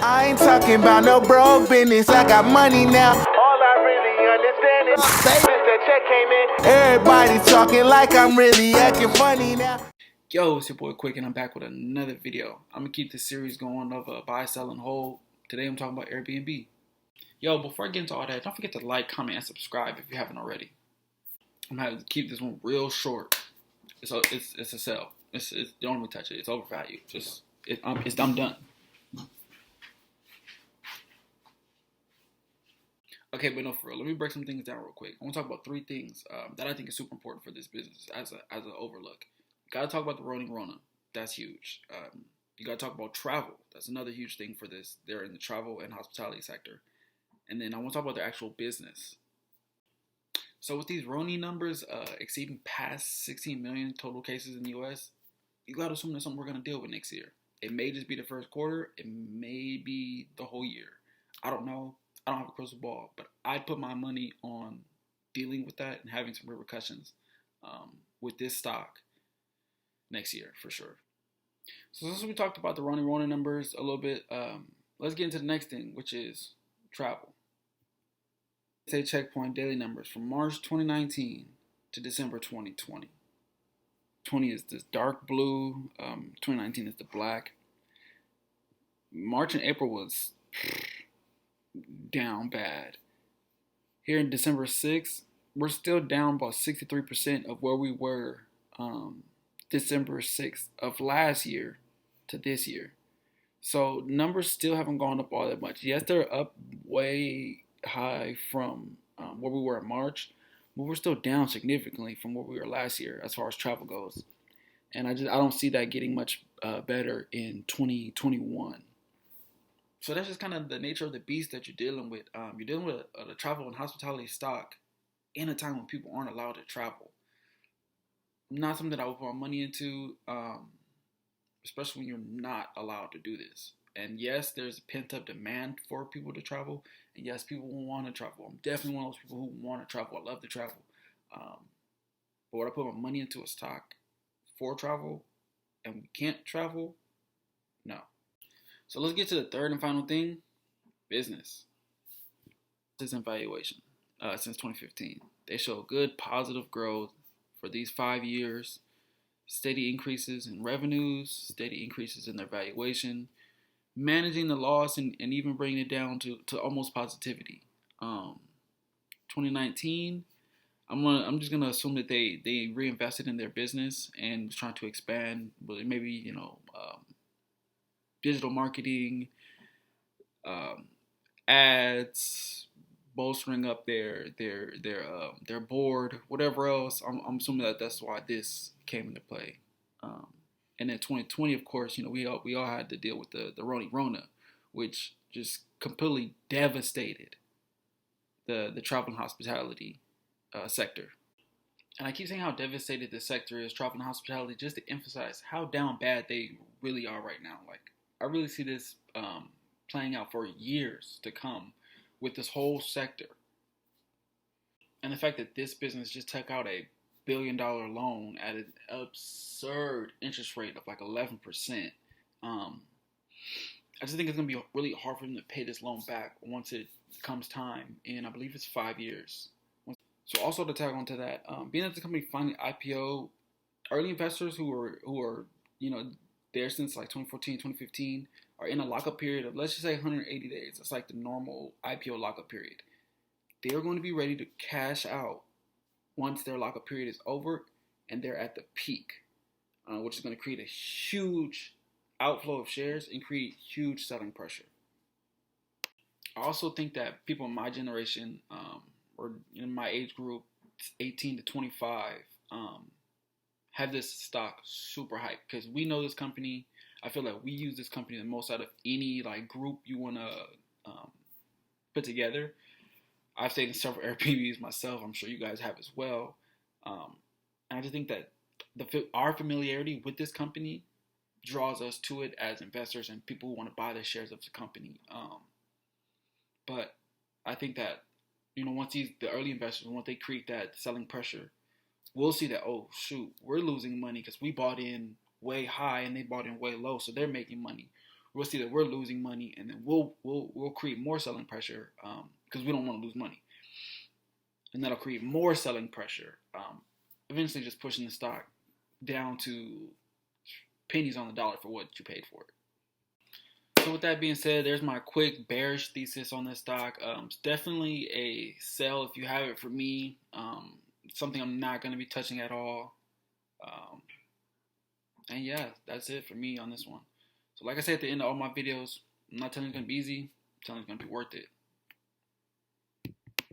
I ain't talking about no broke business. I got money now. All I really understand is since that check came in, everybody talking like I'm really acting funny now. Yo, it's your boy Quick, and I'm back with another video. I'm gonna keep this series going of buy, sell, and hold. Today I'm talking about Air BNB. Yo, before I get into all that, don't forget to like, comment, and subscribe if you haven't already. I'm gonna have to keep this one real short. It's a sell. Don't even touch it. It's overvalued. I'm done. Okay, but no, for real. Let me break some things down real quick. I want to talk about three things that I think is super important for this business as an overlook. Got to talk about the rolling Rona. That's huge. You got to talk about travel. That's another huge thing for this. They're in the travel and hospitality sector. And then I want to talk about their actual business. So with these Roni numbers exceeding past 16 million total cases in the U.S., you got to assume that's something we're going to deal with next year. It may just be the first quarter. It may be the whole year. I don't know. I don't have a crystal ball, but I'd put my money on dealing with that and having some repercussions with this stock next year for sure. So since we talked about the Rona numbers a little bit, let's get into the next thing, which is travel. Say checkpoint daily numbers from March 2019 to December 2020. 20 is this dark blue, 2019 is the black. March and April was down bad. Here in December 6th, we're still down about 63% of where we were December 6th of last year to this year. So numbers still haven't gone up all that much. Yes, they're up way high from where we were in March, but we're still down significantly from where we were last year as far as travel goes. And I don't see that getting much better in 2021. So that's just kind of the nature of the beast that you're dealing with. You're dealing with a travel and hospitality stock in a time when people aren't allowed to travel. Not something that I would put my money into, especially when you're not allowed to do this. And yes, there's pent up demand for people to travel. And yes, people will want to travel. I'm definitely one of those people who want to travel. I love to travel. But would I put my money into a stock for travel and we can't travel? No. So let's get to the third and final thing, business. This is valuation since 2015. They show good positive growth for these 5 years, steady increases in revenues, steady increases in their valuation, managing the loss and even bringing it down to almost positivity. 2019, I'm just gonna assume that they reinvested in their business and was trying to expand, but maybe digital marketing, ads, bolstering up their board, whatever else. I'm assuming that's why this came into play. And then 2020, of course, we all had to deal with the Rona, which just completely devastated the travel and hospitality sector. And I keep saying how devastated the sector is, travel and hospitality, just to emphasize how down bad they really are right now. Like, I really see this playing out for years to come with this whole sector. And the fact that this business just took out a $1 billion loan at an absurd interest rate of like 11%. I just think it's going to be really hard for them to pay this loan back once it comes time. And I believe it's 5 years. So also to tag on to that, being that the company finally IPO, early investors who are there since like 2014, 2015 are in a lockup period of, let's just say, 180 days. That's like the normal IPO lockup period. They're going to be ready to cash out once their lockup period is over and they're at the peak, which is going to create a huge outflow of shares and create huge selling pressure. I also think that people in my generation, or in my age group, 18 to 25, have this stock super hyped because we know this company. I feel like we use this company the most out of any like group you want to put together. I've stayed in several Airbnbs myself. I'm sure you guys have as well. And I just think that our familiarity with this company draws us to it as investors and people who want to buy the shares of the company. But I think that once the early investors, once they create that selling pressure, we'll see that, oh shoot, we're losing money because we bought in way high and they bought in way low, so they're making money. we'll see that we're losing money, and then we'll create more selling pressure because we don't want to lose money, and that'll create more selling pressure, eventually just pushing the stock down to pennies on the dollar for what you paid for it. So with that being said, there's my quick bearish thesis on this stock. It's definitely a sell if you have it. For me, something I'm not going to be touching at all. And yeah, that's it for me on this one. So like I said at the end of all my videos, I'm not telling you it's going to be easy. I'm telling you it's going to be worth it.